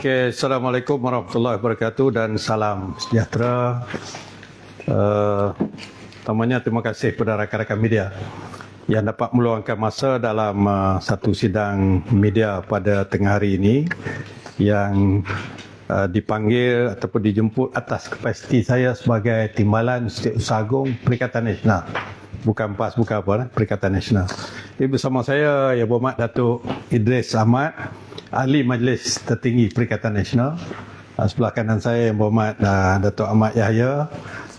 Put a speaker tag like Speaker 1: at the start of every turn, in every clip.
Speaker 1: Okey, Assalamualaikum warahmatullahi wabarakatuh dan salam sejahtera. Pertamanya terima kasih kepada rakan-rakan media yang dapat meluangkan masa dalam satu sidang media pada tengah hari ini yang dipanggil ataupun dijemput atas kapasiti saya sebagai Timbalan Setiausaha Agung Perikatan Nasional. Bukan PAS, bukan apa, Perikatan Nasional. Jadi bersama saya Yang Berhormat Datuk Idris Ahmad, Ahli Majlis Tertinggi Perikatan Nasional. Sebelah kanan saya Yang Berhormat Datuk Ahmad Yahya,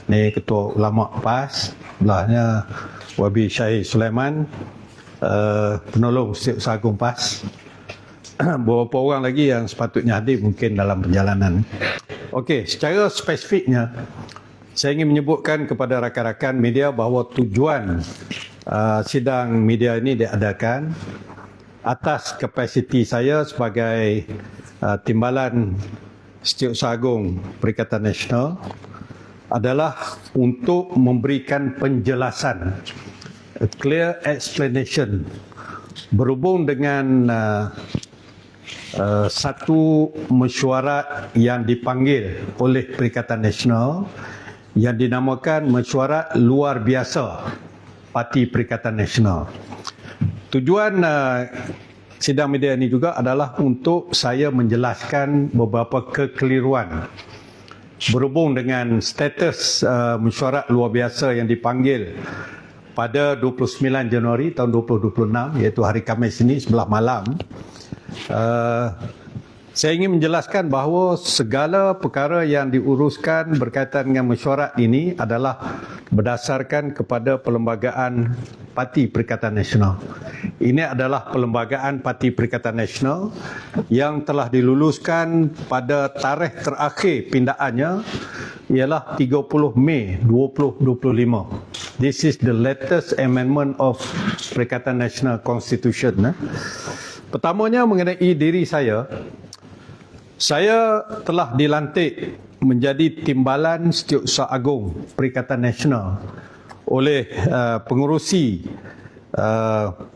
Speaker 1: ni Ketua Ulama PAS. Sebelahnya Wabi Syahid Sulaiman, Penolong Setiausaha Agung PAS. Beberapa orang lagi yang sepatutnya hadir mungkin dalam perjalanan. Okey, secara spesifiknya saya ingin menyebutkan kepada rakan-rakan media bahawa tujuan sidang media ini diadakan atas kapasiti saya sebagai Timbalan Setiausaha Agung Perikatan Nasional adalah untuk memberikan penjelasan, a clear explanation berhubung dengan satu mesyuarat yang dipanggil oleh Perikatan Nasional yang dinamakan Mesyuarat Luar Biasa Parti Perikatan Nasional. Tujuan sidang media ini juga adalah untuk saya menjelaskan beberapa kekeliruan berhubung dengan status mesyuarat luar biasa yang dipanggil pada 29 Januari tahun 2026, iaitu hari Khamis ini sebelah malam. Saya ingin menjelaskan bahawa segala perkara yang diuruskan berkaitan dengan mesyuarat ini adalah berdasarkan kepada Perlembagaan Parti Perikatan Nasional. Ini adalah Perlembagaan Parti Perikatan Nasional yang telah diluluskan pada tarikh terakhir pindaannya ialah 30 Mei 2025. This is the latest amendment of Perikatan Nasional Constitution. Pertamanya mengenai diri saya telah dilantik menjadi Timbalan Setiausaha Agung Perikatan Nasional oleh pengerusi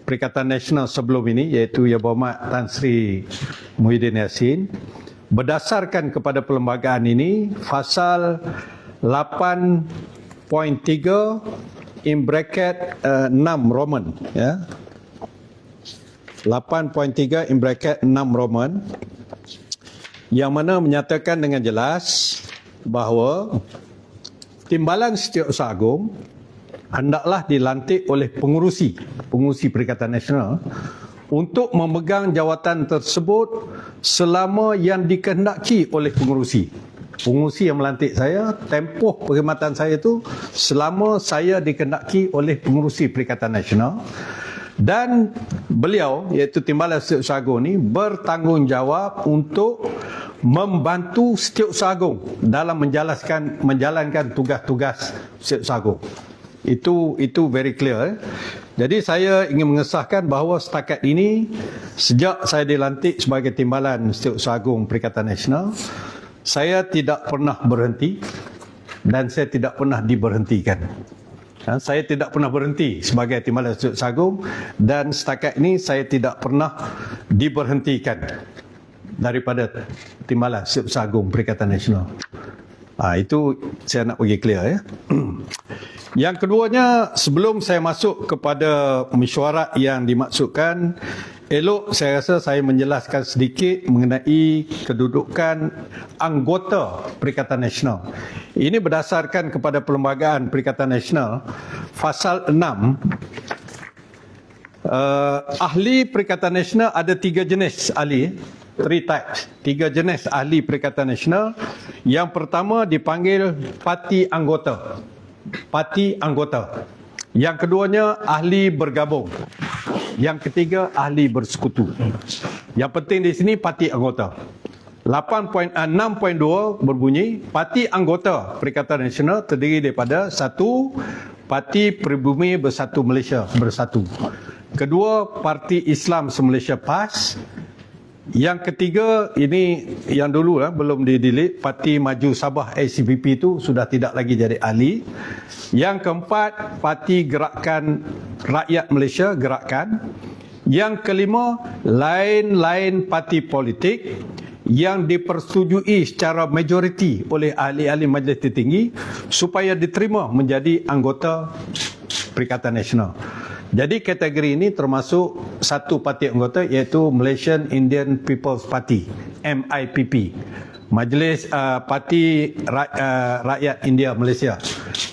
Speaker 1: Perikatan Nasional sebelum ini, iaitu Yang Berhormat Tan Sri Muhyiddin Yassin. Berdasarkan kepada perlembagaan ini, Fasal 8.3 in bracket 6 Roman, ya. 8.3 in bracket 6 Roman, yang mana menyatakan dengan jelas bahawa Timbalan Setiausaha Agung hendaklah dilantik oleh pengurusi Perikatan Nasional untuk memegang jawatan tersebut selama yang dikehendaki oleh pengurusi. Pengurusi yang melantik saya, tempoh perkhidmatan saya itu selama saya dikehendaki oleh pengurusi Perikatan Nasional. Dan beliau, iaitu Timbalan Setiausaha Agung ini, bertanggungjawab untuk membantu Setiausaha Agung dalam menjalankan tugas-tugas Setiausaha Agung. Itu very clear. Jadi saya ingin mengesahkan bahawa setakat ini, sejak saya dilantik sebagai Timbalan Setiausaha Agung Perikatan Nasional, saya tidak pernah berhenti dan saya tidak pernah diberhentikan. Saya tidak pernah berhenti sebagai Timbalan Setiausaha Agung dan setakat ini saya tidak pernah diberhentikan daripada Timbalan Setiausaha Agung Perikatan Nasional. Itu saya nak bagi clear, ya. Yang keduanya, sebelum saya masuk kepada mesyuarat yang dimaksudkan, elok saya rasa saya menjelaskan sedikit mengenai kedudukan anggota Perikatan Nasional. Ini berdasarkan kepada Perlembagaan Perikatan Nasional, Fasal 6. Ahli Perikatan Nasional ada 3 jenis ahli, 3 types, 3 jenis ahli Perikatan Nasional. Yang pertama dipanggil parti anggota. Yang keduanya ahli bergabung. Yang ketiga ahli bersekutu. Yang penting di sini parti anggota. 6.2 berbunyi, parti anggota Perikatan Nasional terdiri daripada 1. Parti Pribumi Bersatu Malaysia Bersatu. Kedua, Parti Islam Se-Malaysia PAS. Yang ketiga, ini yang dulu belum di-delete, Parti Maju Sabah ACPP itu sudah tidak lagi jadi ahli. Yang keempat, Parti Gerakan Rakyat Malaysia Gerakan. Yang kelima, lain-lain parti politik. yang dipersetujui secara majoriti oleh ahli-ahli Majlis Tertinggi supaya diterima menjadi anggota Perikatan Nasional. Jadi kategori ini termasuk satu parti anggota iaitu Malaysian Indian People's Party, MIPP. Majlis Parti Rakyat India Malaysia.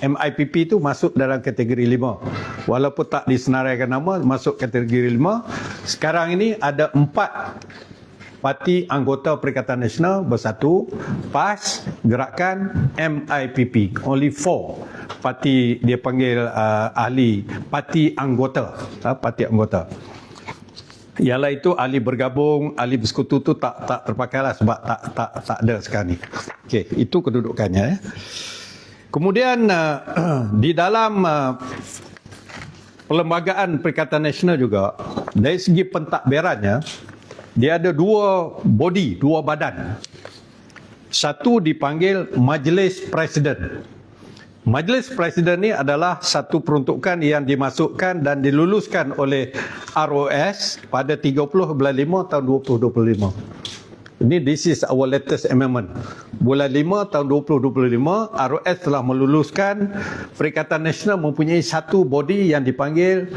Speaker 1: MIPP itu masuk dalam kategori 5. Walaupun tak disenaraikan nama, masuk kategori 5. Sekarang ini ada 4 parti anggota Perikatan Nasional bersatu, PAS, Gerakan, MIPP. Only 4 parti dia panggil ahli parti anggota, parti anggota. Ialah itu ahli bergabung, ahli bersekutu tu tak terpakailah sebab tak ada sekarang ni. Okey, itu kedudukannya. Kemudian di dalam perlembagaan Perikatan Nasional juga, dari segi pentadbirannya, dia ada 2 body, 2 badan. Satu dipanggil Majlis Presiden. Majlis Presiden ni adalah satu peruntukan yang dimasukkan dan diluluskan oleh ROS pada 30 bulan 5 tahun 2025. This is our latest amendment. Bulan 5 tahun 2025, ROS telah meluluskan Perikatan Nasional mempunyai satu body yang dipanggil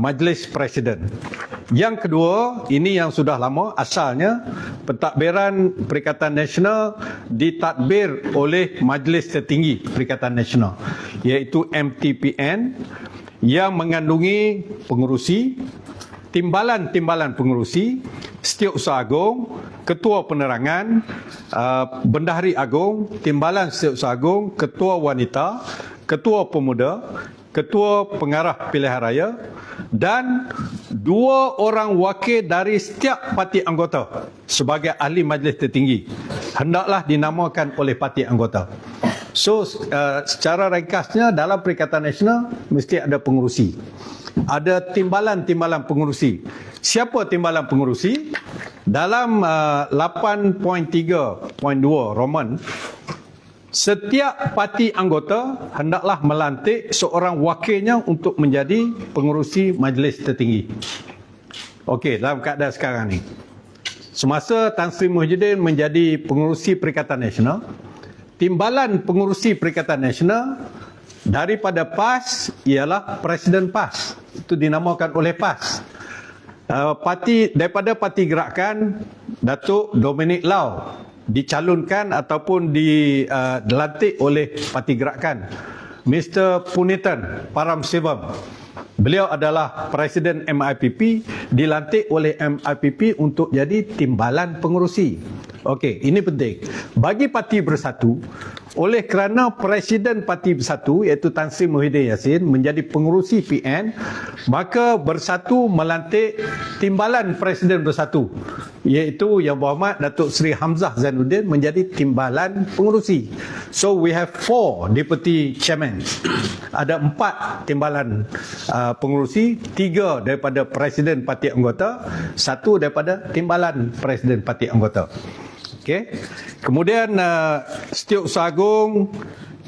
Speaker 1: Majlis Presiden. Yang kedua, ini yang sudah lama, asalnya pentadbiran Perikatan Nasional ditadbir oleh Majlis Tertinggi Perikatan Nasional, iaitu MTPN, yang mengandungi pengerusi, timbalan-timbalan pengerusi, Setiausaha Agung, Ketua Penerangan, Bendahari Agung, Timbalan Setiausaha Agung, Ketua Wanita, Ketua Pemuda, Ketua Pengarah Pilihan Raya dan 2 orang wakil dari setiap parti anggota sebagai ahli Majlis Tertinggi. Hendaklah dinamakan oleh parti anggota. So, secara ringkasnya dalam Perikatan Nasional mesti ada pengerusi. Ada timbalan-timbalan pengerusi. Siapa timbalan pengerusi? Dalam 8.3.2 Roman, setiap parti anggota hendaklah melantik seorang wakilnya untuk menjadi pengerusi Majlis Tertinggi. Okey, dalam keadaan sekarang ni, semasa Tan Sri Muhyiddin menjadi pengerusi Perikatan Nasional, timbalan pengerusi Perikatan Nasional daripada PAS ialah Presiden PAS. Itu dinamakan oleh PAS. Daripada Parti Gerakan, Datuk Dominic Lau dicalonkan ataupun dilantik oleh Parti Gerakan. Mr. Punitan Paramasivam, beliau adalah Presiden MIPP, dilantik oleh MIPP untuk jadi timbalan pengerusi. Okey, ini penting. Bagi Parti Bersatu, oleh kerana Presiden Parti Bersatu iaitu Tan Sri Muhyiddin Yassin menjadi pengerusi PN, maka Bersatu melantik timbalan Presiden Bersatu iaitu Yang Berhormat Datuk Seri Hamzah Zainuddin menjadi timbalan pengerusi. So we have 4 deputy chairmen. Ada 4 timbalan pengerusi, 3 daripada Presiden Parti Anggota, 1 daripada timbalan Presiden Parti Anggota. Okey. Kemudian Setiausaha Agung,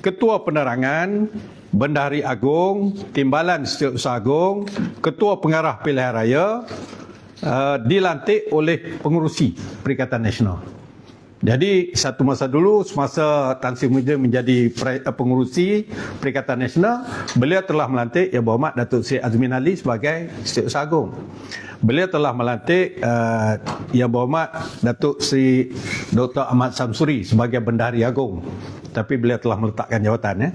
Speaker 1: Ketua Penerangan, Bendahari Agung, Timbalan Setiausaha Agung, Ketua Pengarah Pilihan Raya dilantik oleh pengerusi Perikatan Nasional. Jadi satu masa dulu, semasa Tan Sri Muhyiddin menjadi pengerusi Perikatan Nasional, beliau telah melantik Yang Berhormat Datuk Seri Azmin Ali sebagai Setiausaha Agung. Beliau telah melantik Yang Berhormat Datuk Seri Dr. Ahmad Samsuri sebagai Bendahari Agung. Tapi beliau telah meletakkan jawatan.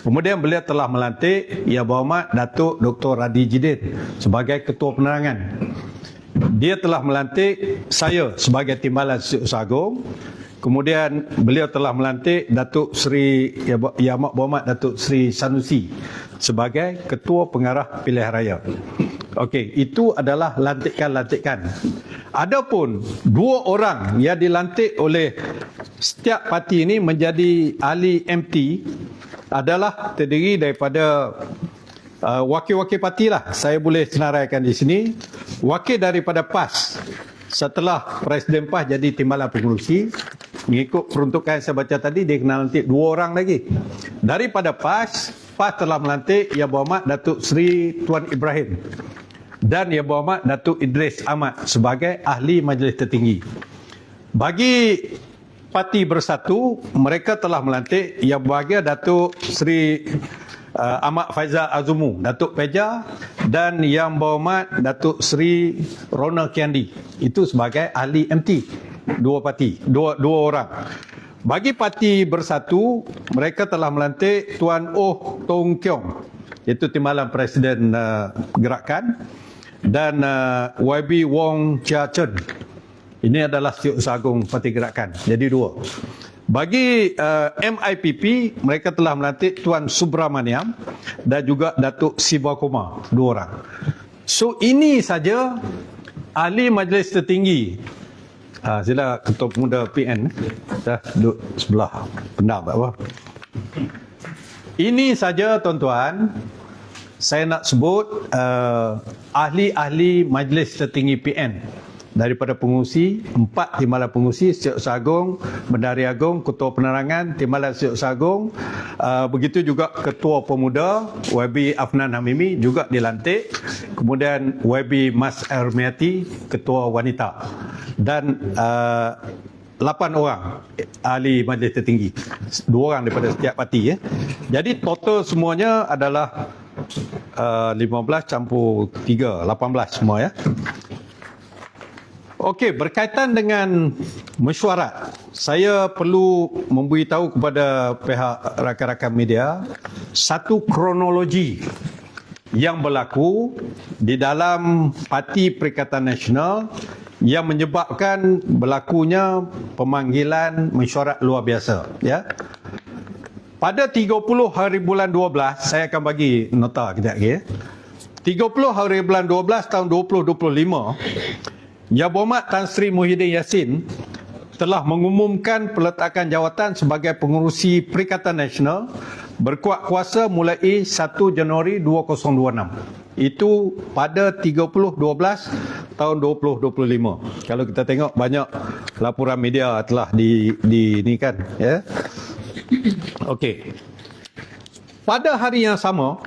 Speaker 1: Kemudian beliau telah melantik Yang Berhormat Datuk Dr. Radi Jidin sebagai Ketua Penerangan. Dia telah melantik saya sebagai timbalan Setiausaha Agung. Kemudian beliau telah melantik Datuk Seri Yang Amat Berhormat Datuk Seri Sanusi sebagai Ketua Pengarah Pilihan Raya. Okey, itu adalah lantikan-lantikan. Adapun 2 orang yang dilantik oleh setiap parti ini menjadi ahli MT adalah terdiri daripada wakil-wakil parti lah. Saya boleh senaraikan di sini. Wakil daripada PAS, setelah Presiden PAS jadi timbalan pengerusi, mengikut peruntukan yang saya baca tadi, dia kena lantik 2 orang lagi. Daripada PAS telah melantik Yang Berhormat Datuk Seri Tuan Ibrahim dan Yang Berhormat Datuk Idris Ahmad sebagai ahli Majlis Tertinggi. Bagi Parti Bersatu, mereka telah melantik Yang Berbahagia Datuk Seri Ahmad Faizal Azumu, Datuk Peja, dan Yang Berhormat Datuk Seri Rona Kiandi. Itu sebagai ahli MT. Dua orang. Bagi Parti Bersatu, mereka telah melantik Tuan Oh Tong Keong, iaitu Timbalan Presiden Gerakan, dan YB Wong Chia Chen. Ini adalah Setiausaha Agung Parti Gerakan. Jadi dua. Bagi MIPP, mereka telah melantik Tuan Subramaniam dan juga Datuk Siva Kumar, dua orang. So ini saja ahli Majlis Tertinggi. Sila Ketua Pemuda PN dah duduk sebelah pendam apa. Ini saja tuan-tuan, saya nak sebut ahli-ahli Majlis Tertinggi PN. Daripada pengurusi, 4 timbalan pengurusi, Setiausaha Agung, Bendahari Agung, Ketua Penerangan, Timbalan Setiausaha Agung, begitu juga Ketua Pemuda, YB Afnan Hamimi juga dilantik. Kemudian YB Mas Ermiati, Ketua Wanita. Dan 8 orang ahli Majlis Tertinggi. 2 orang daripada setiap parti. Jadi total semuanya adalah 15 campur 3, 18 semua ya. Okey, berkaitan dengan mesyuarat, saya perlu memberitahu kepada pihak rakan-rakan media satu kronologi yang berlaku di dalam Parti Perikatan Nasional yang menyebabkan berlakunya pemanggilan mesyuarat luar biasa, ya. Pada 30 hari bulan 12, saya akan bagi nota kejap lagi. 30 hari bulan 12 tahun 2025, Yang Berhormat Tan Sri Muhyiddin Yassin telah mengumumkan peletakan jawatan sebagai pengerusi Perikatan Nasional berkuat kuasa mulai 1 Januari 2026. Itu pada 30/12 tahun 2025. Kalau kita tengok banyak laporan media telah ni kan, ya. Okey. Pada hari yang sama,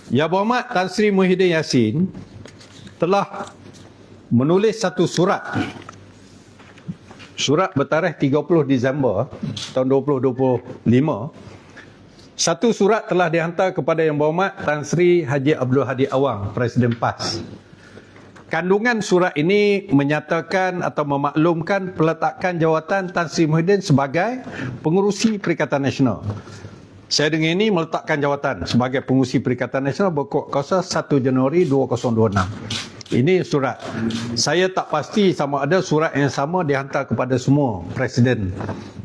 Speaker 1: Yang Berhormat Tan Sri Muhyiddin Yassin telah menulis satu surat bertarikh 30 Disember tahun 2025. Satu surat telah dihantar kepada Yang Berhormat Tan Sri Haji Abdul Hadi Awang, Presiden PAS. Kandungan surat ini menyatakan atau memaklumkan peletakan jawatan Tan Sri Muhyiddin sebagai pengerusi Perikatan Nasional. Saya dengan ini meletakkan jawatan sebagai pengerusi Perikatan Nasional berkuat kuasa 1 Januari 2026. Ini surat. Saya tak pasti sama ada surat yang sama dihantar kepada semua presiden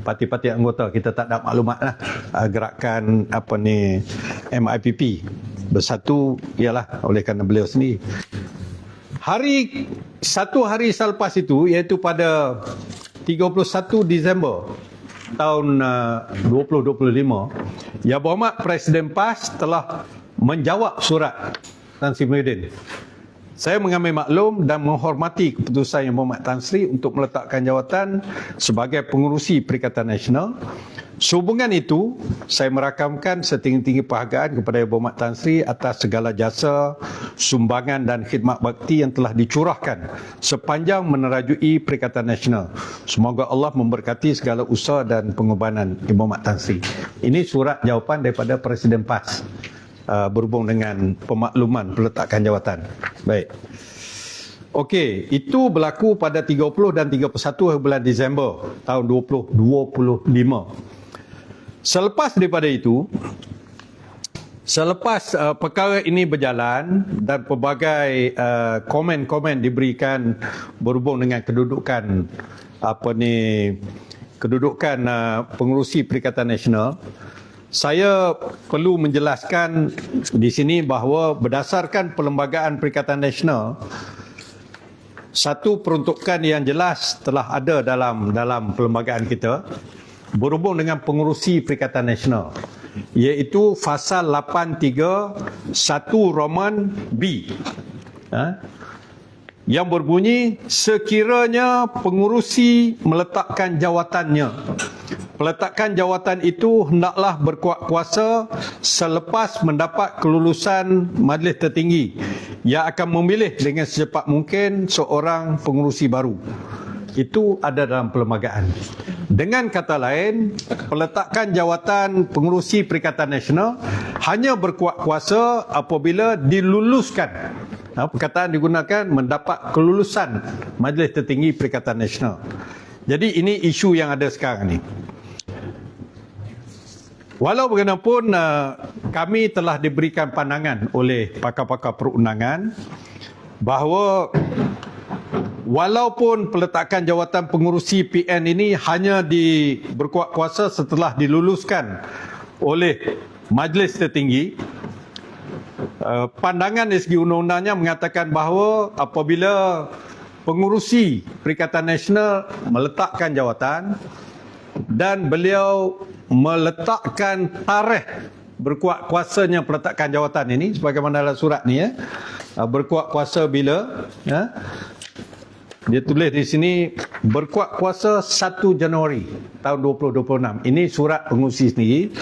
Speaker 1: parti-parti anggota. Kita tak ada maklumat lah. Gerakan MIPP Bersatu ialah oleh kerana beliau sendiri. Satu hari selepas itu, iaitu pada 31 Disember tahun 2025, Yang Berhormat Presiden PAS telah menjawab surat Tan Sri Muhyiddin. Saya mengambil maklum dan menghormati keputusan Yang Berhormat Tan Sri untuk meletakkan jawatan sebagai pengerusi Perikatan Nasional. Sehubungan itu, saya merakamkan setinggi-tinggi penghargaan kepada Yang Berhormat Tan Sri atas segala jasa, sumbangan dan khidmat bakti yang telah dicurahkan sepanjang menerajui Perikatan Nasional. Semoga Allah memberkati segala usaha dan pengorbanan Yang Berhormat Tan Sri. Ini surat jawapan daripada Presiden PAS berhubung dengan pemakluman peletakan jawatan. Baik. Okey, itu berlaku pada 30 dan 31 bulan Disember tahun 2025. Selepas daripada itu, selepas perkara ini berjalan dan pelbagai komen-komen diberikan berhubung dengan kedudukan pengerusi Perikatan Nasional, saya perlu menjelaskan di sini bahawa berdasarkan Perlembagaan Perikatan Nasional, satu peruntukan yang jelas telah ada dalam perlembagaan kita berhubung dengan pengerusi Perikatan Nasional, iaitu Fasal 83(1) Roman B, yang berbunyi sekiranya pengerusi meletakkan jawatannya, peletakan jawatan itu hendaklah berkuat kuasa selepas mendapat kelulusan Majlis Tertinggi yang akan memilih dengan secepat mungkin seorang pengerusi baru. Itu ada dalam perlembagaan. Dengan kata lain, peletakan jawatan pengerusi Perikatan Nasional hanya berkuat kuasa apabila diluluskan. Perkataan digunakan mendapat kelulusan Majlis Tertinggi Perikatan Nasional. Jadi ini isu yang ada sekarang ni. Walau bagaimanapun kami telah diberikan pandangan oleh pakar-pakar perundangan bahawa walaupun peletakan jawatan pengurusi PN ini hanya berkuat kuasa setelah diluluskan oleh Majlis Tertinggi, pandangan dari segi undang-undangnya mengatakan bahawa apabila pengurusi Perikatan Nasional meletakkan jawatan dan beliau meletakkan tarikh berkuat kuasanya peletakan jawatan ini sebagaimana dalam surat ni berkuat kuasa bila dia tulis di sini berkuat kuasa 1 Januari tahun 2026. Ini surat pengurusi sendiri.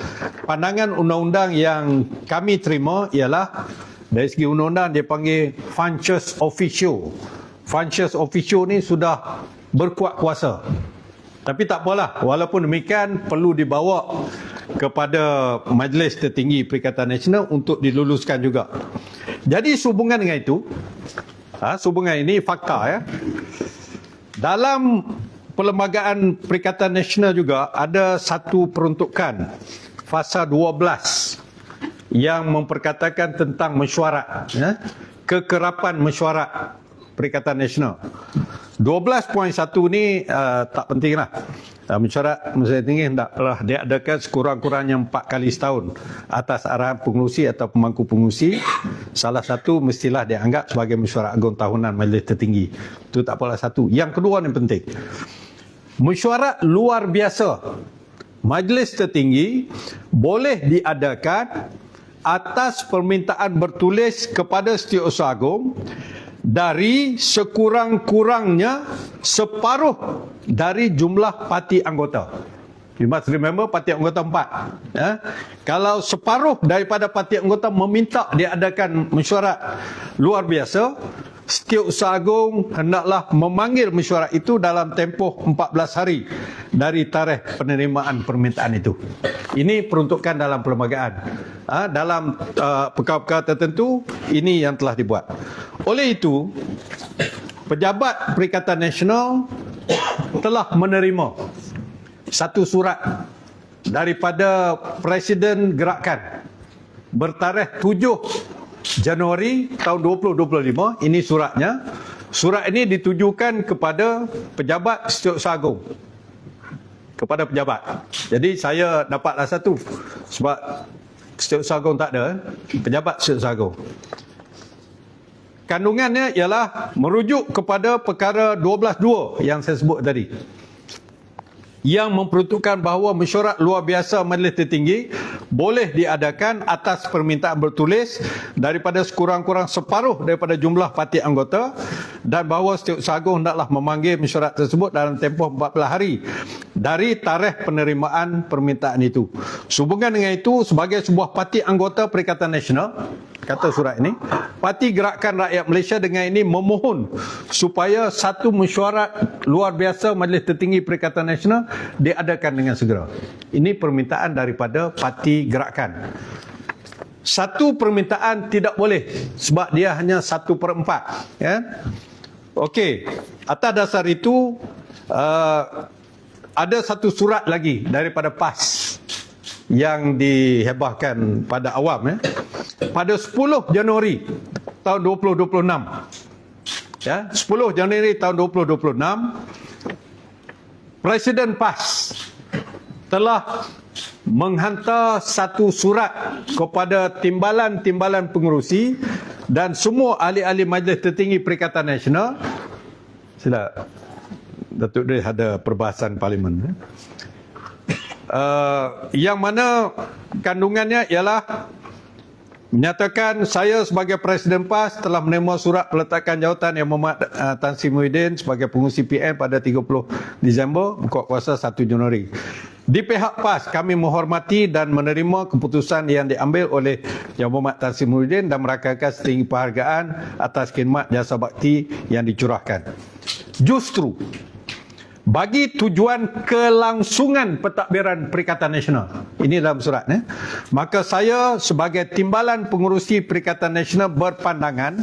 Speaker 1: Pandangan undang-undang yang kami terima ialah dari segi undang-undang dia panggil functus officio. Functus officio ni sudah berkuat kuasa. Tapi tak apalah, walaupun demikian perlu dibawa kepada Majlis Tertinggi Perikatan Nasional untuk diluluskan juga. Jadi sehubungan dengan itu, sehubungan ini fakta dalam Perlembagaan Perikatan Nasional juga ada satu peruntukan fasa 12 yang memperkatakan tentang mesyuarat, kekerapan mesyuarat Perikatan Nasional. 12.1 ni tak pentinglah. Mesyuarat Majlis Tinggi hendaklah diadakan sekurang-kurangnya 4 kali setahun atas arahan pengerusi atau pemangku pengerusi. Salah satu mestilah dianggap sebagai mesyuarat agung tahunan Majlis Tertinggi. Itu tak apalah satu. Yang kedua yang penting, mesyuarat luar biasa Majlis Tertinggi boleh diadakan atas permintaan bertulis kepada Setiausaha Agung dari sekurang-kurangnya separuh dari jumlah parti anggota. You must remember parti anggota 4. Kalau separuh daripada parti anggota meminta diadakan mesyuarat luar biasa, Setiausaha Agung hendaklah memanggil mesyuarat itu dalam tempoh 14 hari dari tarikh penerimaan permintaan itu. Ini peruntukan dalam perlembagaan. Dalam perkara-perkara tertentu, ini yang telah dibuat. Oleh itu, Pejabat Perikatan Nasional telah menerima satu surat daripada Presiden Gerakan bertarikh 7 Januari tahun 2025. Ini suratnya. Surat ini ditujukan kepada Pejabat Setiausaha Agung. Kepada pejabat. Jadi saya dapatlah satu. Sebab Setiausaha Agung tak ada. Pejabat Setiausaha Agung. Kandungannya ialah merujuk kepada perkara 12.2 yang saya sebut tadi, yang memperuntukkan bahawa mesyuarat luar biasa Majlis Tertinggi boleh diadakan atas permintaan bertulis daripada sekurang-kurang separuh daripada jumlah parti anggota, dan bahawa Setiausaha Agung hendaklah memanggil mesyuarat tersebut dalam tempoh 14 hari dari tarikh penerimaan permintaan itu. Sehubungan dengan itu, sebagai sebuah parti anggota Perikatan Nasional, kata surat ini, Parti Gerakan Rakyat Malaysia dengan ini memohon supaya satu mesyuarat luar biasa Majlis Tertinggi Perikatan Nasional diadakan dengan segera. Ini permintaan daripada Parti Gerakan. Satu permintaan tidak boleh sebab dia hanya 1/4. Okey, atas dasar itu ada satu surat lagi daripada PAS yang dihebahkan pada awam pada 10 Januari tahun 2026. 10 Januari tahun 2026, Presiden PAS telah menghantar satu surat kepada timbalan-timbalan pengerusi dan semua ahli-ahli Majlis Tertinggi Perikatan Nasional. Sila Datuk Idris ada perbahasan parlimen. Yang mana kandungannya ialah menyatakan saya sebagai Presiden PAS telah menerima surat peletakan jawatan Yang Berhormat Tan Sri Muhyiddin sebagai pengerusi PN pada 30 Disember berkuat kuasa 1 Januari. Di pihak PAS, kami menghormati dan menerima keputusan yang diambil oleh Yang Berhormat Tan Sri Muhyiddin dan merakamkan setinggi penghargaan atas khidmat jasa bakti yang dicurahkan. Justru, bagi tujuan kelangsungan pentadbiran Perikatan Nasional, ini dalam surat, maka saya sebagai Timbalan Pengurusi Perikatan Nasional berpandangan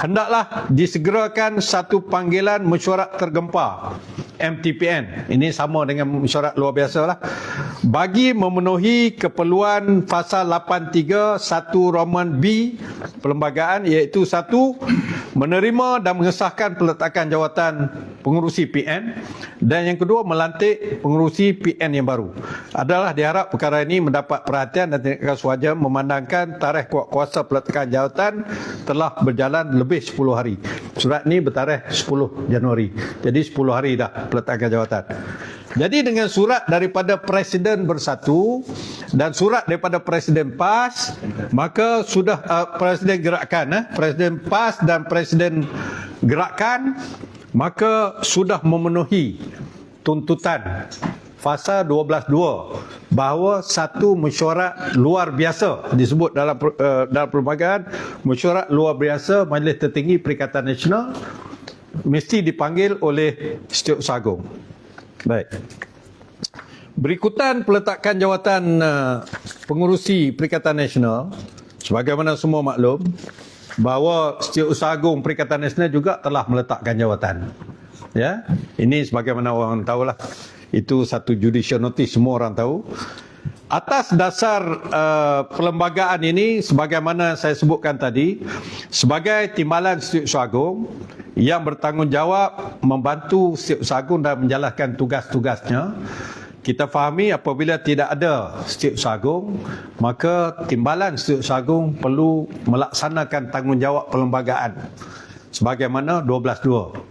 Speaker 1: hendaklah disegerakan satu panggilan mesyuarat tergempar MTPN, ini sama dengan mesyuarat luar biasa lah, bagi memenuhi keperluan Fasal 83 1 Roman B Perlembagaan, iaitu 1. Menerima dan mengesahkan peletakan jawatan pengurusi PN, dan yang kedua, melantik pengurusi PN yang baru. Adalah diharap perkara ini mendapat perhatian dan tindakan sewajar memandangkan tarikh kuasa peletakan jawatan telah berjalan lebih 10 hari. Surat ini bertarikh 10 Januari. Jadi 10 hari dah peletakan jawatan. Jadi dengan surat daripada Presiden Bersatu dan surat daripada Presiden PAS, maka sudah Presiden Gerakan, Presiden PAS dan Presiden Gerakan, maka sudah memenuhi tuntutan Fasa 12.2 bahawa satu mesyuarat luar biasa disebut dalam perlembagaan, mesyuarat luar biasa Majlis Tertinggi Perikatan Nasional mesti dipanggil oleh Setiausaha Agung. Baik. Berikutan peletakan jawatan pengurusi Perikatan Nasional, sebagaimana semua maklum bahawa Setiausaha Agung Perikatan Nasional juga telah meletakkan jawatan. Ya, ini sebagaimana orang tahulah. Itu satu judicial notice, semua orang tahu. Atas dasar perlembagaan ini, sebagaimana saya sebutkan tadi, sebagai Timbalan Setiausaha Agung yang bertanggungjawab membantu Setiausaha Agung dalam menjalankan tugas-tugasnya, kita fahami apabila tidak ada Setiausaha Agung, maka Timbalan Setiausaha Agung perlu melaksanakan tanggungjawab perlembagaan sebagaimana 12.2.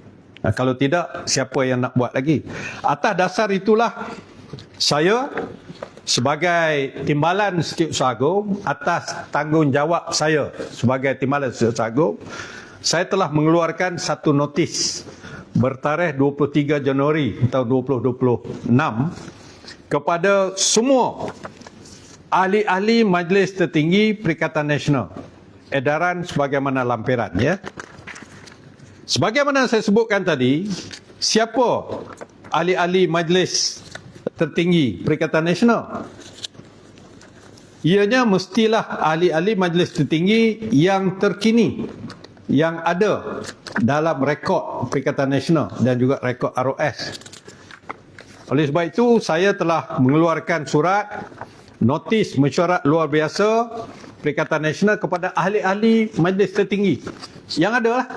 Speaker 1: Kalau tidak, siapa yang nak buat lagi? Atas dasar itulah saya sebagai Timbalan Setiausaha Agung, atas tanggungjawab saya sebagai Timbalan Setiausaha Agung, saya telah mengeluarkan satu notis bertarikh 23 Januari tahun 2026 kepada semua ahli-ahli Majlis Tertinggi Perikatan Nasional. Edaran sebagaimana lampiran, ya. Sebagaimana saya sebutkan tadi, siapa ahli-ahli Majlis Tertinggi Perikatan Nasional? Ianya mestilah ahli-ahli Majlis Tertinggi yang terkini, yang ada dalam rekod Perikatan Nasional dan juga rekod ROS. Oleh sebab itu, saya telah mengeluarkan surat notis mesyuarat luar biasa Perikatan Nasional kepada ahli-ahli Majlis Tertinggi yang ada lah.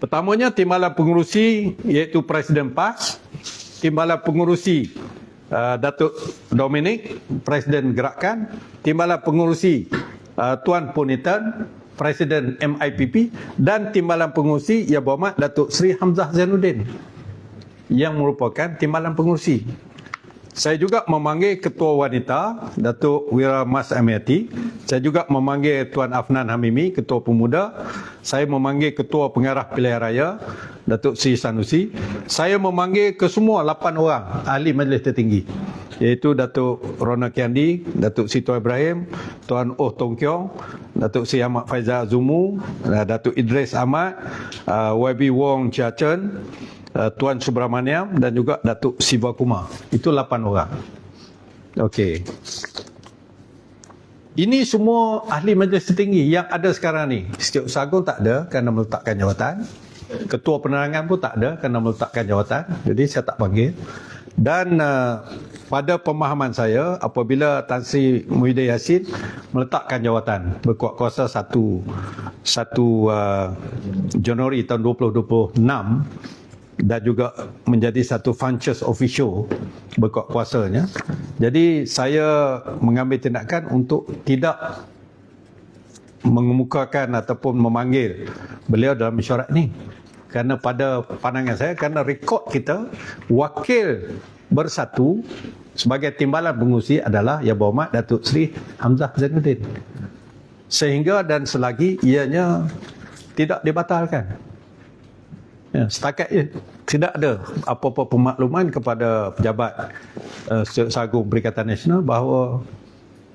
Speaker 1: Pertamanya, Timbalan Pengurusi iaitu Presiden PAS, Timbalan Pengurusi Datuk Dominic, Presiden Gerakan, Timbalan Pengurusi Tuan Punitan, Presiden MIPP, dan Timbalan Pengurusi Yang Berhormat Datuk Seri Hamzah Zainuddin yang merupakan Timbalan Pengurusi. Saya juga memanggil Ketua Wanita Datuk Wira Mas Amiati. Saya juga memanggil Tuan Afnan Hamimi, Ketua Pemuda. Saya memanggil Ketua Pengarah Pilihan Raya Datuk Sri Sanusi. Saya memanggil kesemua 8 orang ahli Majlis Tertinggi, iaitu Datuk Rona Kiandi, Datuk Sito Ibrahim, Tuan Oh Tong Kiong, Datuk Sri Ahmad Faizal Azumu, Datuk Idris Ahmad, YB Wong Chia Chen, Tuan Subramaniam dan juga Datuk Siva Kumar. Itu 8 orang. Okey. Ini semua ahli Majlis Tertinggi yang ada sekarang ni. Setiausaha Agung tak ada kerana meletakkan jawatan. Ketua Penerangan pun tak ada kerana meletakkan jawatan. Jadi saya tak panggil. Dan pada pemahaman saya, apabila Tan Sri Muhyiddin Yassin meletakkan jawatan berkuat kuasa 1 Januari tahun 2026 dan juga menjadi satu functions official berkuat kuasanya. Jadi saya mengambil tindakan untuk tidak mengemukakan ataupun memanggil beliau dalam mesyuarat ini. Kerana pada pandangan saya, kerana rekod kita, wakil bersatu sebagai Timbalan Pengurusi adalah Yang Berhormat Datuk Seri Hamzah Zainuddin. Sehingga dan selagi ianya tidak dibatalkan. Ya, setakat tidak ada apa-apa pemakluman kepada pejabat Setiausaha Agung Perikatan Nasional bahawa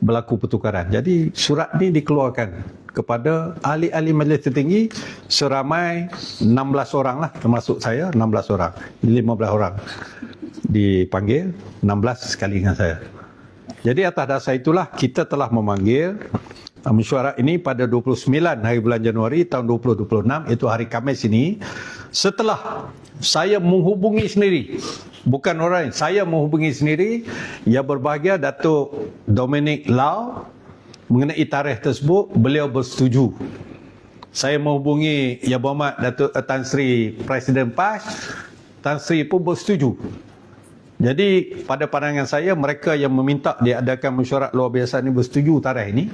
Speaker 1: berlaku pertukaran. Jadi surat ni dikeluarkan kepada ahli-ahli Majlis Tertinggi seramai 16 orang lah, termasuk saya 16 orang. 15 orang dipanggil, 16 sekali dengan saya. Jadi atas dasar itulah kita telah memanggil mesyuarat ini pada 29 hari bulan Januari tahun 2026, iaitu hari Khamis ini, setelah saya menghubungi sendiri, bukan orang lain, saya menghubungi sendiri. Yang berbahagia Datuk Dominic Lau, mengenai tarikh tersebut beliau bersetuju. Saya menghubungi Yang Berhormat Datuk Tan Sri Presiden PAS, Tan Sri pun bersetuju. Jadi pada pandangan saya, mereka yang meminta diadakan mesyuarat luar biasa ini bersetuju tarikh ini,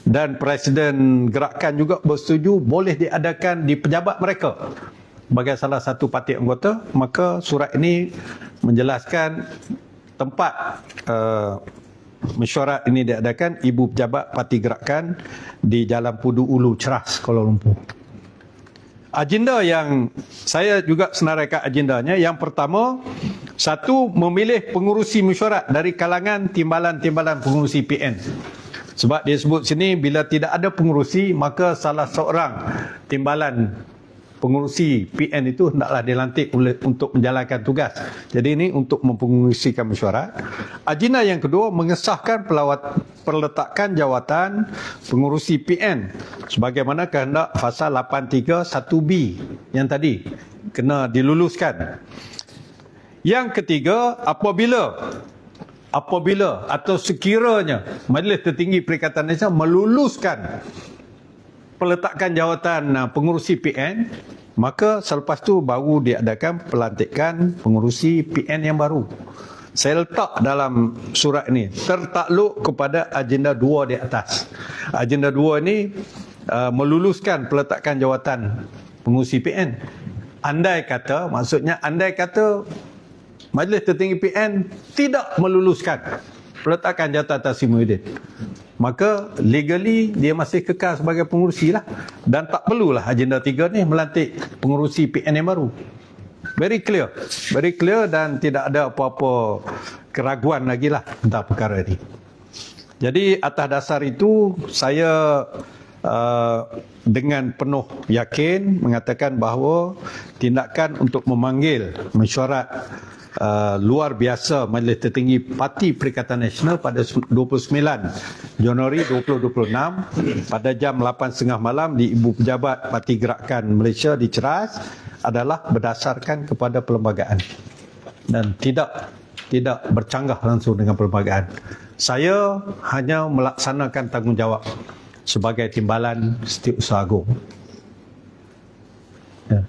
Speaker 1: dan Presiden Gerakan juga bersetuju boleh diadakan di pejabat mereka sebagai salah satu parti anggota. Maka surat ini menjelaskan tempat mesyuarat ini diadakan, Ibu Pejabat Parti Gerakan di Jalan Pudu Ulu, Ceras, Kuala Lumpur. Agenda yang saya juga senaraikan agendanya, yang pertama, satu, memilih pengurusi mesyuarat dari kalangan timbalan-timbalan pengurusi PN. Sebab dia sebut sini, bila tidak ada pengurusi, maka salah seorang timbalan pengurusi PN itu hendaklah dilantik untuk menjalankan tugas. Jadi ini untuk mempengurusikan mesyuarat. Agenda yang kedua, mengesahkan perletakan jawatan pengurusi PN sebagaimana kehendak pasal 831B yang tadi kena diluluskan. Yang ketiga, apabila atau sekiranya Majlis Tertinggi Perikatan Nasional meluluskan peletakan jawatan pengurusi PN, maka selepas tu baru diadakan pelantikan pengurusi PN yang baru. Saya letak dalam surat ini tertakluk kepada agenda 2 di atas. Agenda 2 ini meluluskan peletakan jawatan pengurusi PN. Andai kata Majlis Tertinggi PN tidak meluluskan peletakan jawatan Tan Sri Muhyiddin, maka legally dia masih kekal sebagai pengurusi lah, dan tak perlulah agenda 3 ni melantik pengurusi PN yang baru. Very clear dan tidak ada apa-apa keraguan lagi lah tentang perkara ini. Jadi atas dasar itu saya dengan penuh yakin mengatakan bahawa tindakan untuk memanggil mesyuarat luar biasa Majlis Tertinggi Parti Perikatan Nasional pada 29 Januari 2026 pada jam 8.30 malam di Ibu Pejabat Parti Gerakan Malaysia di Ceras adalah berdasarkan kepada perlembagaan dan tidak bercanggah langsung dengan perlembagaan. Saya hanya melaksanakan tanggungjawab sebagai timbalan Setiausaha Agung. Ya.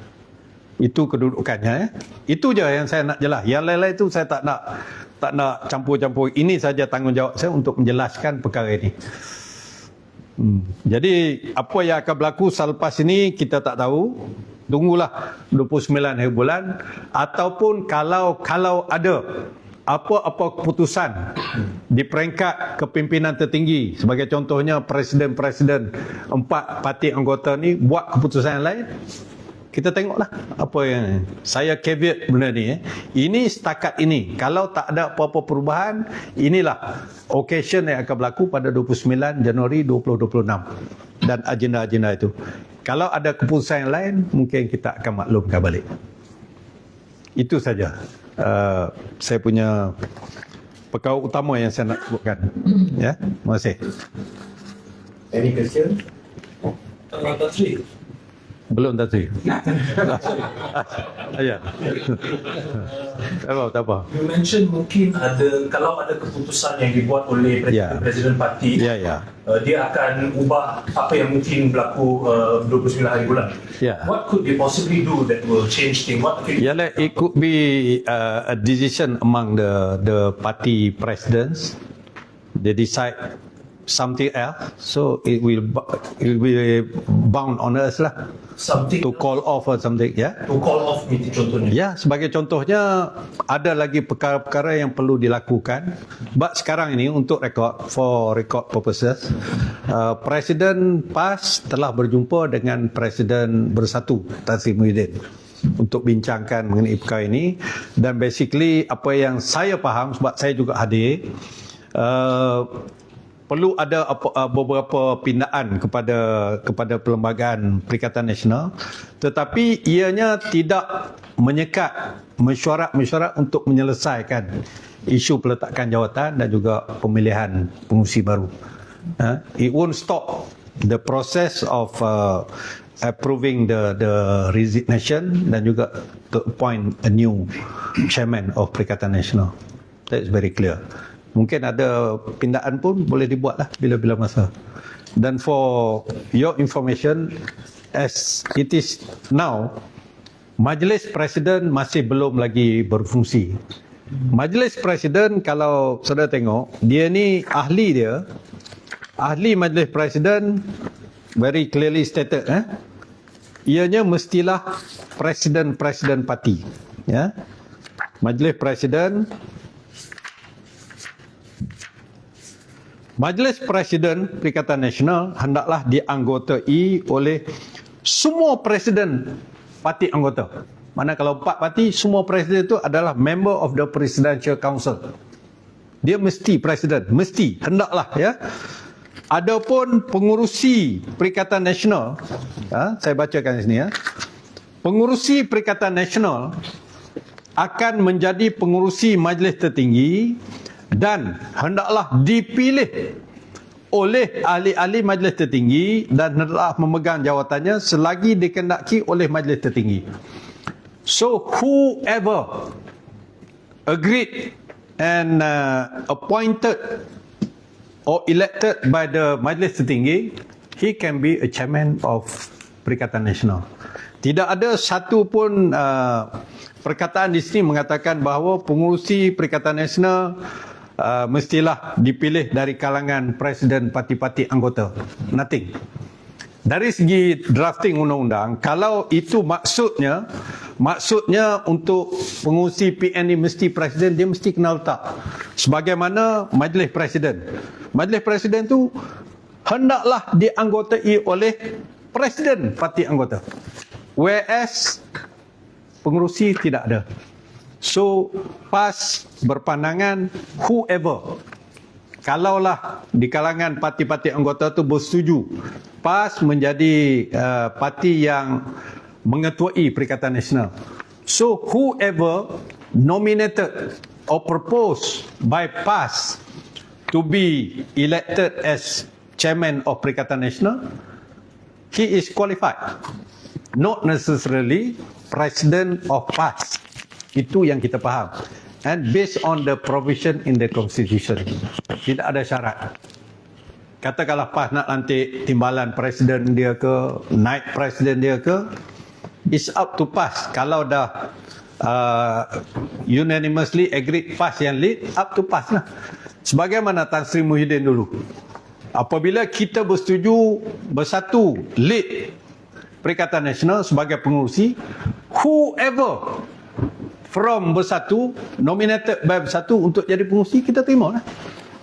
Speaker 1: Itu kedudukannya. Itu je yang saya nak jelas. Yang lain-lain itu saya tak nak campur-campur. Ini saja tanggungjawab saya untuk menjelaskan perkara ini. Jadi apa yang akan berlaku selepas ini kita tak tahu. Tunggulah 29 hari bulan, ataupun kalau ada apa-apa keputusan di peringkat kepimpinan tertinggi, sebagai contohnya presiden-presiden 4 parti anggota ni buat keputusan yang lain, kita tengoklah apa yang saya caveat benda ni. Ini setakat ini. Kalau tak ada apa-apa perubahan, inilah occasion yang akan berlaku pada 29 Januari 2026 dan agenda-agenda itu. Kalau ada keputusan yang lain, mungkin kita akan maklumkan balik. Itu saja saya punya perkara utama yang saya nak sebutkan. Ya, terima kasih.
Speaker 2: Any question?
Speaker 3: Tan Sri.
Speaker 1: Belum tadi. Ya. Tak apa.
Speaker 3: You mention mungkin kalau ada keputusan yang dibuat oleh Presiden Parti, dia akan ubah apa yang mungkin berlaku 29 hari bulan. What could they possibly do that will change things?
Speaker 1: It could be a decision among the party presidents. They decide something else, so it will be bound on us lah.
Speaker 3: Something
Speaker 1: to call off or something,
Speaker 3: To call off meeting contohnya.
Speaker 1: Sebagai contohnya ada lagi perkara-perkara yang perlu dilakukan. But sekarang ini untuk for record purposes, Presiden PAS telah berjumpa dengan Presiden Bersatu Tan Sri Muhyiddin. untuk bincangkan mengenai perkara ini. Dan basically apa yang saya faham, sebab saya juga hadir, perlu ada beberapa pindaan kepada Perlembagaan Perikatan Nasional, tetapi ianya tidak menyekat mesyuarat-mesyuarat untuk menyelesaikan isu peletakan jawatan dan juga pemilihan pengurusi baru. It won't stop the process of approving the resignation dan juga to appoint a new chairman of Perikatan Nasional. That is very clear. Mungkin ada pindaan pun boleh dibuatlah bila-bila masa. Dan for your information, as it is now, Majlis Presiden masih belum lagi berfungsi. Majlis Presiden, kalau saudara tengok, dia ni ahli Majlis Presiden very clearly stated, ianya mestilah presiden parti. Ya. Majlis Presiden Perikatan Nasional hendaklah dianggotai oleh semua presiden parti anggota. Mana kalau 4 parti, semua presiden itu adalah member of the Presidential Council. Dia mesti presiden, mesti, hendaklah ya. Adapun pengurusi Perikatan Nasional, saya bacakan di sini ya. Pengurusi Perikatan Nasional akan menjadi pengurusi majlis tertinggi dan hendaklah dipilih oleh ahli-ahli majlis tertinggi dan hendaklah memegang jawatannya selagi dikehendaki oleh majlis tertinggi. So whoever agreed and appointed or elected by the majlis tertinggi, he can be a chairman of Perikatan Nasional. Tidak ada satu pun perkataan di sini mengatakan bahawa pengurusi Perikatan Nasional mestilah dipilih dari kalangan presiden parti-parti anggota. Nothing. Dari segi drafting undang-undang, kalau itu maksudnya untuk pengurusi PN ini mesti presiden, dia mesti kena letak sebagaimana Majlis Presiden. Majlis Presiden tu hendaklah dianggotai oleh presiden parti anggota, whereas pengurusi tidak ada. So PAS berpandangan whoever, kalaulah di kalangan parti-parti anggota itu bersetuju PAS menjadi parti yang mengetuai Perikatan Nasional. So whoever nominated or proposed by PAS to be elected as chairman of Perikatan Nasional, he is qualified. Not necessarily president of PAS. Itu yang kita faham. And based on the provision in the constitution, tidak ada syarat. Katakanlah PAS nak lantik timbalan presiden dia ke, naik presiden dia ke, it's up to PAS. Kalau dah unanimously agreed PAS yang lead, up to PAS lah. Sebagaimana Tan Sri Muhyiddin dulu. Apabila kita bersetuju bersatu lead Perikatan Nasional sebagai pengurusi, whoever from Bersatu, nominated by Bersatu untuk jadi pengurusi, kita terima lah.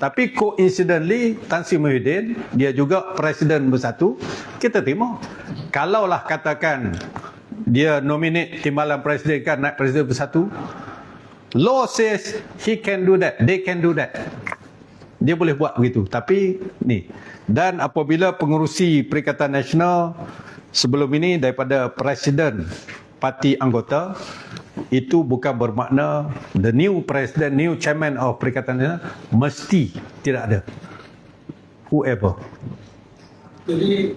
Speaker 1: Tapi coincidentally, Tan Sri Muhyiddin, dia juga Presiden Bersatu, kita terima. Kalaulah katakan dia nominate timbalan presiden kan naik Presiden Bersatu, law says he can do that, they can do that. Dia boleh buat begitu. Tapi ni, dan apabila pengurusi Perikatan Nasional sebelum ini daripada Presiden parti anggota, itu bukan bermakna the new president, new chairman of Perikatan Nasional mesti tidak ada. Whoever.
Speaker 4: Jadi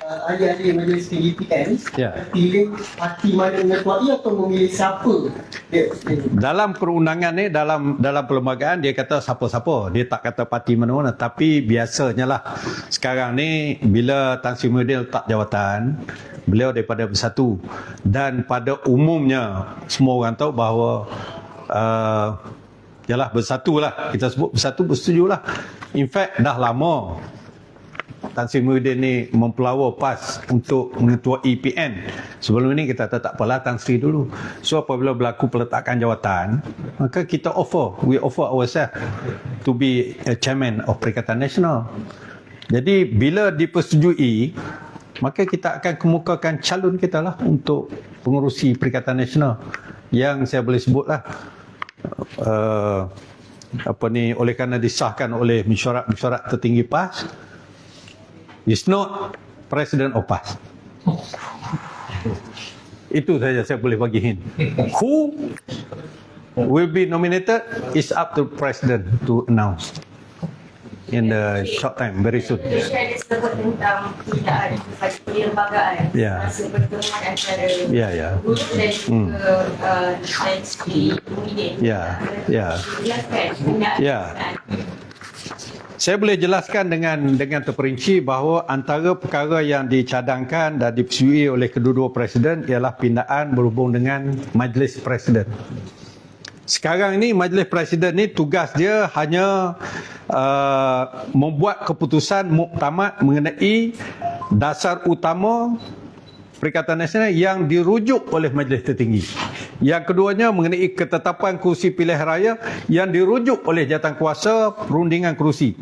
Speaker 4: ahli-ahli Majlis Tinggi PN pilih parti mana mengetuai atau memilih siapa?
Speaker 1: Dalam perundangan ni, dalam perlembagaan dia kata siapa-siapa, dia tak kata parti mana-mana. Tapi biasanya lah sekarang ni bila Tan Sri Muhyiddin letak jawatan, beliau daripada Bersatu, dan pada umumnya semua orang tahu bahawa yalah Bersatu lah, kita sebut Bersatu bersetuju lah. In fact dah lama Tan Sri Muhyiddin ni mempelawa PAS untuk mengetuai PN. Sebelum ini kita tak apalah Tan Sri dulu. So apabila berlaku peletakan jawatan, maka kita we offer ourselves to be a chairman of Perikatan Nasional. Jadi bila dipersetujui, maka kita akan kemukakan calon kita lah untuk pengurusi Perikatan Nasional yang saya boleh sebutlah oleh kerana disahkan oleh mesyuarat tertinggi PAS, is not President of PAS. Itu saja saya boleh bagi hint. Who will be nominated is up to President to announce in the short time, very soon.
Speaker 5: Saya ada sebut tentang pindaan kepada perlembagaan.
Speaker 1: Ya.
Speaker 5: Masa pertemuan antara
Speaker 1: Ya.
Speaker 5: guru dan juga Sri Muhyiddin.
Speaker 1: Ya.
Speaker 5: Jelaskan pindaan.
Speaker 1: Ya. Saya boleh jelaskan dengan terperinci bahawa antara perkara yang dicadangkan dan dipersetujui oleh kedua-dua presiden ialah pindaan berhubung dengan Majlis Presiden. Sekarang ini Majlis Presiden ni tugas dia hanya membuat keputusan muktamad mengenai dasar utama Perikatan Nasional yang dirujuk oleh Majlis Tertinggi. Yang keduanya mengenai ketetapan kursi pilihan raya yang dirujuk oleh jawatankuasa perundingan kerusi.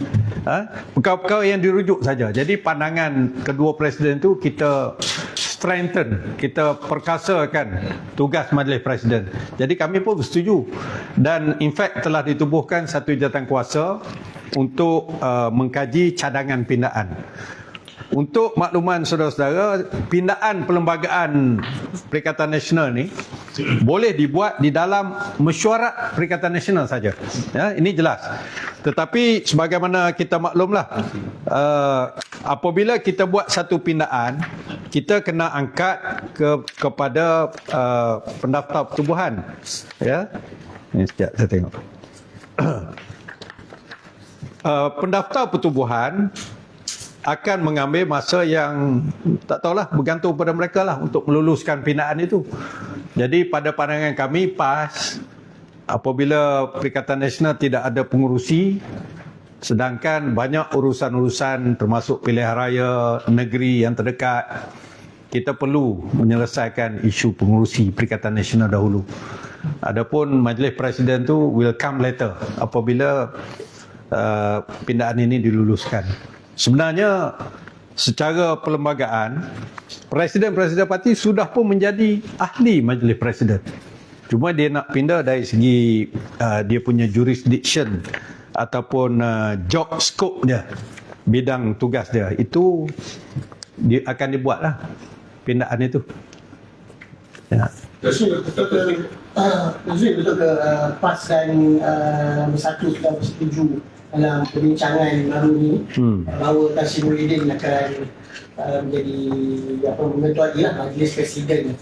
Speaker 1: Perkara-perkara yang dirujuk saja. Jadi pandangan kedua presiden itu kita strengthen, kita perkasakan tugas Majlis Presiden. Jadi kami pun bersetuju. Dan in fact telah ditubuhkan satu jawatankuasa untuk mengkaji cadangan pindaan. Untuk makluman saudara-saudara, pindaan perlembagaan Perikatan Nasional ni boleh dibuat di dalam mesyuarat Perikatan Nasional saja. Ya, ini jelas. Tetapi sebagaimana kita maklumlah, apabila kita buat satu pindaan, kita kena angkat kepada pendaftar pertubuhan. Ya. Ini sekejap saya tengok. Pendaftar pertubuhan akan mengambil masa yang tak tahulah, bergantung pada mereka lah untuk meluluskan pindaan itu. Jadi pada pandangan kami PAS, apabila Perikatan Nasional tidak ada pengurusi, sedangkan banyak urusan-urusan termasuk pilihan raya negeri yang terdekat, kita perlu menyelesaikan isu pengurusi Perikatan Nasional dahulu. Adapun Majlis Presiden tu will come later apabila pindaan ini diluluskan. Sebenarnya secara perlembagaan, presiden-presiden parti sudah pun menjadi ahli Majlis Presiden. Cuma dia nak pindah dari segi dia punya jurisdiction ataupun job scope dia, bidang tugas dia. Itu dia akan dibuatlah pindaan itu. Ya.
Speaker 4: Betul ke PAS dan Bersatu sudah bersetuju dalam perbincangan baru ini bahawa Tan Sri Muhyiddin akan menjadi mengetuai Majlis Presiden?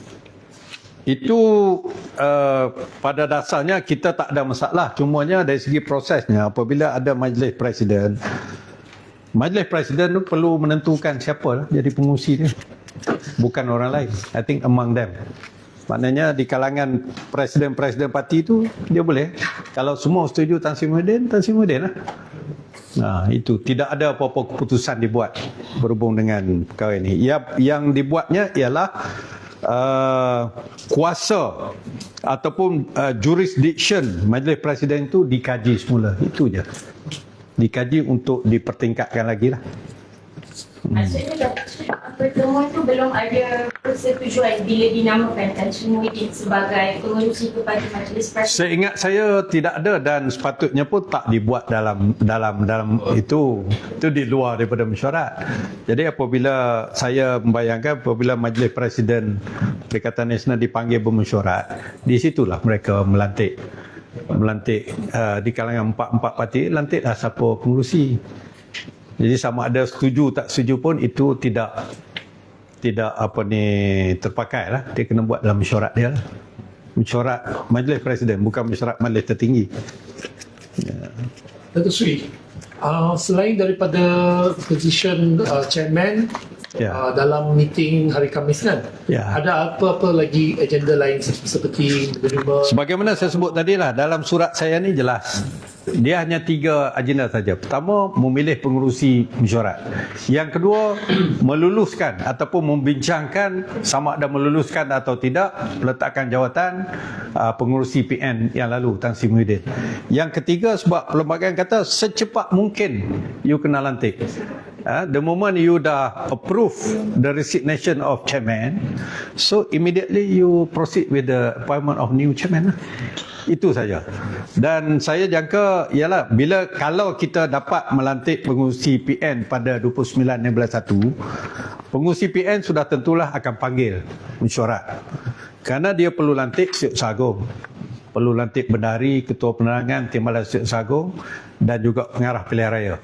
Speaker 1: Itu pada dasarnya kita tak ada masalah. Cumanya dari segi prosesnya, apabila ada Majlis Presiden tu perlu menentukan siapa jadi pengurusi dia, bukan orang lain. I think among them. Maknanya di kalangan presiden-presiden parti itu dia boleh. Kalau semua setuju Tan Sri Muhyiddin lah. Nah, itu tidak ada apa-apa keputusan dibuat berhubung dengan perkara ini. Yang dibuatnya ialah kuasa ataupun jurisdiction Majlis Presiden itu dikaji semula. Itu je. Dikaji untuk dipertingkatkan lagi lah.
Speaker 5: Maksudnya pertemuan tu belum ada persetujuan bila dinamakan Tan Sri Muhyiddin sebagai pengurusi kepada Majlis Presiden.
Speaker 1: Seingat saya tidak ada dan sepatutnya pun tak dibuat dalam itu di luar daripada mesyuarat. Jadi apabila saya membayangkan apabila Majlis Presiden Perikatan Nasional dipanggil bermesyuarat, di situlah mereka melantik di kalangan empat parti, lantiklah siapa pengurusi. Jadi sama ada setuju tak setuju pun itu tidak terpakai lah. Dia kena buat dalam mesyuarat dia lah. Mesyuarat Majlis Presiden, bukan mesyuarat Majlis Tertinggi.
Speaker 6: Dato' Sri, selain daripada position chairman dalam meeting hari Khamis kan, ada apa-apa lagi agenda lain seperti menerima?
Speaker 1: Sebagaimana saya sebut tadi lah, dalam surat saya ni jelas. Dia hanya 3 agenda saja. Pertama, memilih pengurusi mesyuarat. Yang kedua, meluluskan ataupun membincangkan sama ada meluluskan atau tidak peletakan jawatan pengurusi PN yang lalu, Tan Sri Muhyiddin. Yang ketiga, sebab perlembagaan kata secepat mungkin you kena lantik. The moment you dah approve the resignation of chairman, so immediately you proceed with the appointment of new chairman. Itu saja. Dan saya jangka ialah kalau kita dapat melantik pengurusi PN pada 29/1, pengurusi PN sudah tentulah akan panggil mesyuarat. Kerana dia perlu lantik Siuk Sagung, perlu lantik bendahari, ketua penerangan Timbalan Siuk Sagung dan juga pengarah pilihan raya.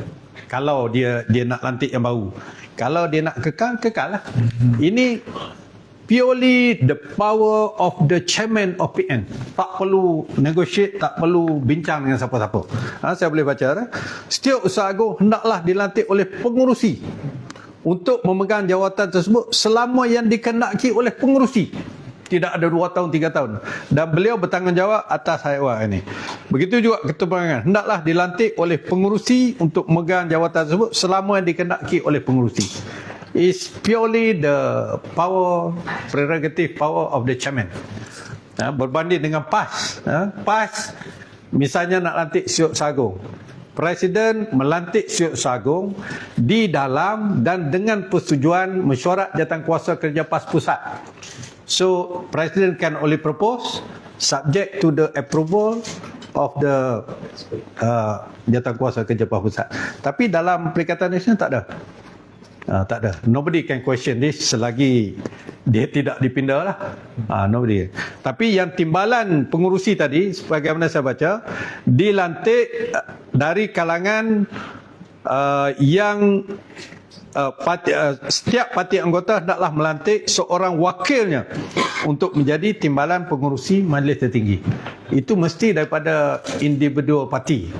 Speaker 1: Kalau dia nak lantik yang baru. Kalau dia nak kekal lah. Ini purely the power of the chairman of PN. Tak perlu negotiate, tak perlu bincang dengan siapa-siapa. Saya boleh baca. Setiausaha Agung hendaklah dilantik oleh pengurusi untuk memegang jawatan tersebut selama yang dikehendaki oleh pengurusi. Tidak ada 2 tahun, 3 tahun. Dan beliau bertanggungjawab atas haiwan ini. Begitu juga Ketua Penerangan. Hendaklah dilantik oleh pengurusi untuk memegang jawatan tersebut selama yang dikehendaki oleh pengurusi. Is purely the power, prerogative power of the chairman. Berbanding dengan PAS. PAS misalnya nak lantik Siuk Sagung. Presiden melantik Siuk Sagung di dalam dan dengan persetujuan mesyuarat Jawatankuasa Kerja PAS Pusat. So, Presiden can only propose subject to the approval of the Jawatankuasa Kerja PAS Pusat. Tapi dalam Perikatan Nasional tak ada. Tak ada. Nobody can question this selagi dia tidak dipindah lah. Nobody. Tapi yang timbalan pengurusi tadi, sebagaimana saya baca, dilantik dari kalangan yang setiap parti anggota hendaklah melantik seorang wakilnya untuk menjadi timbalan pengurusi Majlis Tertinggi. Itu mesti daripada individual parti.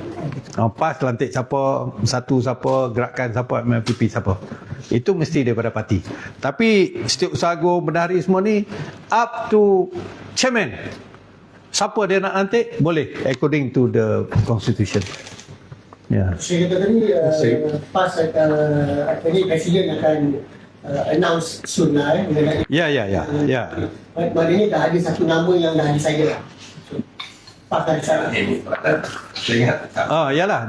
Speaker 1: PAS lantik siapa, satu siapa, gerakan siapa, MPP siapa. Itu mesti daripada parti. Tapi Setiausaha Agung, bendahari semua ni up to chairman. Siapa dia nak lantik, boleh according to the constitution. Ya.
Speaker 4: Saya kata tadi PAS tadi Presiden akan announce soon lah mengenai.
Speaker 1: Ya.
Speaker 4: Maknanya dah ada satu nama yang dah decided lah. PAS dah decided.
Speaker 1: Yalah,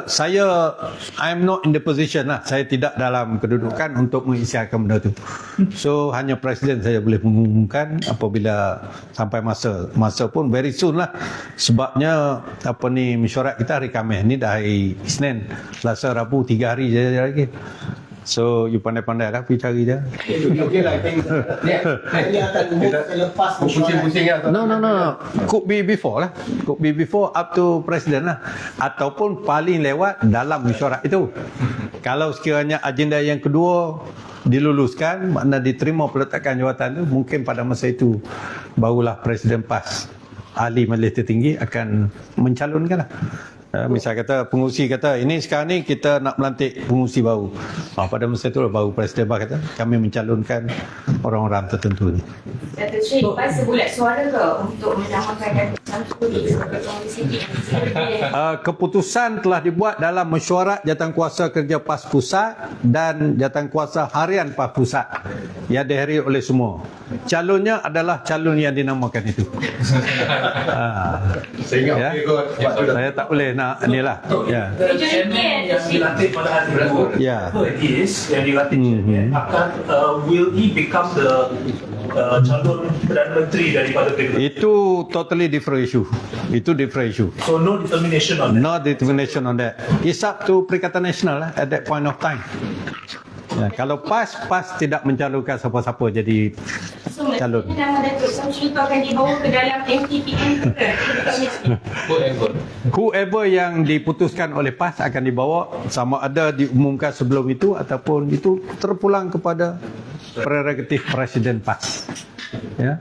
Speaker 1: saya I'm not in the position lah. Saya tidak dalam kedudukan untuk mengisytiharkan benda tu. So hanya Presiden saya boleh mengumumkan apabila sampai masa pun very soon lah. Sebabnya mesyuarat kita hari Khamis ni dah hari Isnin, Selasa, Rabu, 3 hari je lagi. So you pandai-pandai lah pergi cari dia.
Speaker 2: Okay lah, I think.
Speaker 4: Dia akan umum selepas
Speaker 2: Pusing-pusing lah.
Speaker 1: No. Could be before lah. Could be before up to Presiden lah. Ataupun paling lewat dalam mesyuarat itu. Kalau sekiranya agenda yang kedua diluluskan, makna diterima peletakan jawatan itu, mungkin pada masa itu barulah Presiden PAS, ahli Majlis Tertinggi akan mencalonkan lah. Misal kata pengurusi kata ini sekarang ni kita nak melantik pengurusi baru. Pada masa itu baru Presiden PAS kata kami mencalonkan orang-orang tertentu ni.
Speaker 5: Dato' Sri, PAS sebulat suara ke untuk menamakan Dato' Samsudin sebagai pengurusi PN?
Speaker 1: Keputusan telah dibuat dalam mesyuarat Jawatankuasa Kerja PAS Pusat dan Jawatankuasa Harian PAS Pusat yang dihadiri oleh semua. Calonnya adalah calon yang dinamakan itu.
Speaker 2: Saya ingat
Speaker 1: Saya tak boleh nak inilah. Ya.
Speaker 3: Chairman yang dilantik pada hari itu,
Speaker 1: Ya.
Speaker 3: yang dilantik chairman akan will he become the calon Perdana Menteri daripada PBB?
Speaker 1: Itu totally different issue. Itu different issue.
Speaker 3: So no determination on that.
Speaker 1: No determination on that. It's up to Perikatan Nasional lah at that point of time. Ya, kalau PAS tidak mencalonkan siapa-siapa jadi
Speaker 5: So
Speaker 1: calon.
Speaker 5: maksudnya nama Dato' Samsudin itu akan dibawa ke dalam MTPN ke?
Speaker 1: Whoever yang diputuskan oleh PAS akan dibawa, sama ada diumumkan sebelum itu ataupun itu terpulang kepada prerogatif Presiden PAS. Ya.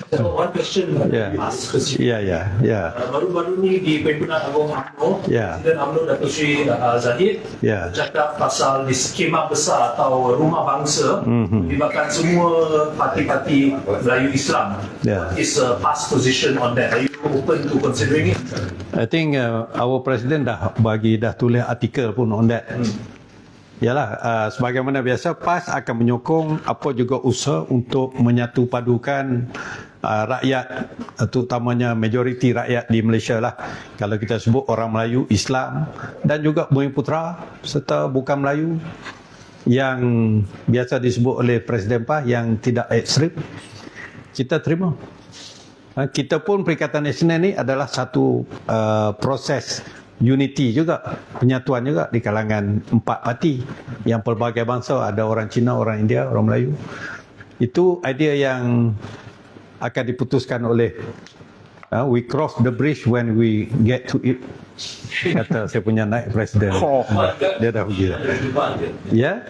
Speaker 3: So one question
Speaker 1: Yeah.
Speaker 3: ask Presiden.
Speaker 1: Ya.
Speaker 3: Baru-baru ni di Pimpinan Agung UMNO,
Speaker 1: Ya.
Speaker 3: Presiden UMNO Dato' Sri Zahid
Speaker 1: Ya.
Speaker 3: cakap pasal di skema besar atau rumah bangsa melibatkan semua parti-parti Melayu Islam.
Speaker 1: Ya.
Speaker 3: What is PAS position on that? Are you open to considering it?
Speaker 1: I think our President dah tulis artikel pun on that. Yalah, sebagaimana biasa PAS akan menyokong apa juga usaha untuk menyatu padukan rakyat, terutamanya majoriti rakyat di Malaysia lah. Kalau kita sebut orang Melayu, Islam dan juga Bumiputera serta bukan Melayu yang biasa disebut oleh Presiden PAS yang tidak ekstrim, kita terima. Kita pun Perikatan Nasional ni adalah satu proses unity juga, penyatuan juga di kalangan 4 parti yang pelbagai bangsa, ada orang Cina, orang India, orang Melayu. Itu idea yang akan diputuskan oleh we cross the bridge when we get to it, kata saya punya naik presiden. Dia dah pergi dah. Ya?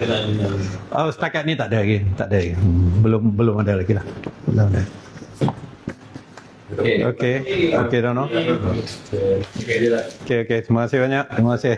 Speaker 1: Setakat ni tak ada lagi. Belum ada lagi lah. Belum ada. Okey, Dono. Okey, terima kasih banyak. Terima kasih.